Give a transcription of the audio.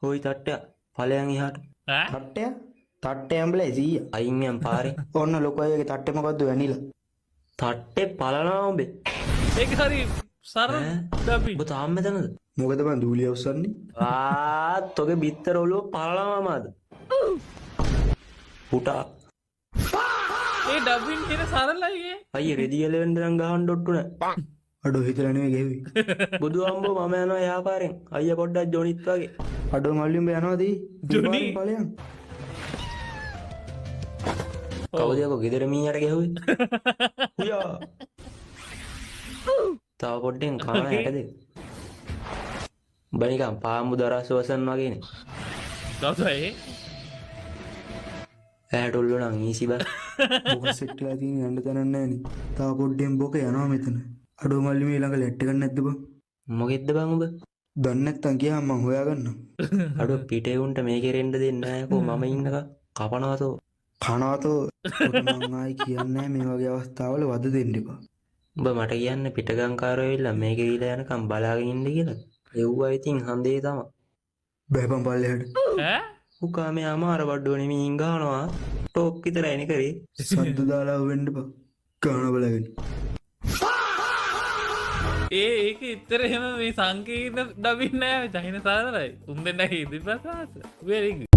හොයි තට්ටය ඵලයන් එහාට. තට්ටය තට්ටය ඇම්බලයි 100. අයින් යන් පාරේ. ඔන්න ලොකු අයගේ තට්ටේ මොකද්ද වැනිලා. තට්ටේ පලනවා උඹේ. ඒක හරි සරල ඩබින්. ඔබ තාම මෙතනද? මොකද බං දූලිය උස්සන්නේ? තොගේ බිත්තර ඔලුව පලනවාමාද? පුටා. ඒ ඩබින් කියන සරලයිගේ. අයියේ රෙදි එලවෙන්න නම් ගහන්න ඩොට්ටු නෑ. අඩෝ හිතලා නෙවෙයි ගෙවි. බුදු අම්බෝ මම යනවා යාපාරෙන්. අයියා පොඩ්ඩක් ජොනිත් වගේ. අඩෝ මල්ලි උඹ යනවාද? ජොනි. ඵලයන්. කවුද යකෝ ගෙදර මීයට ගැහුවේ? උයා. තව පොඩ්ඩෙන් කන ඇටද? උඹ නිකන් පාම්බු දරස් වසන් වගේනේ. දවසයි ඇහැට උල්ලු නම් ඊසි බං. බොක සෙට්ලා තියෙන යන්න තැනක් නැහනේ. තව පොඩ්ඩෙන් බොක යනවා මෙතන. අඩෝ මල්ලි මේ ළඟ ලැට් එකක් නැද්ද බං? මොකෙද්ද බං උඹ? දන්නේ නැත්තම් කියහම මං හොයාගන්නම්. අඩෝ පිටේ උන්ට මේකේ රෙන්න දෙන්නේ නැහැ කෝ මම ඉන්නක කපනවතෝ. කනවතෝ මං ආයි කියන්නේ මේ වගේ අවස්ථාවල වද දෙන්න එපා. උඹ මට කියන්නේ පිටගංකාරයෝ ඇවිල්ලා මේකේ වීලා යනකම් බලාගෙන ඉන්න කියලා. එව්වා ඉතින් හන්දේ තමයි. බෑපන් පල්ලෙහාට. ඈ උකා මේ අමාර බඩුවනේ මින් ගහනවා. ටොක් විතරයිනේ කරේ. සද්ද දාලා වෙන්න එපා. ගාන බලගෙන. ඒක ඉතර එහෙම මේ සංකීර්ණ ඩබින් නෑ චහින සරලයි. උන් දෙන්නගේ ඉදිරිපස්සාස. very good.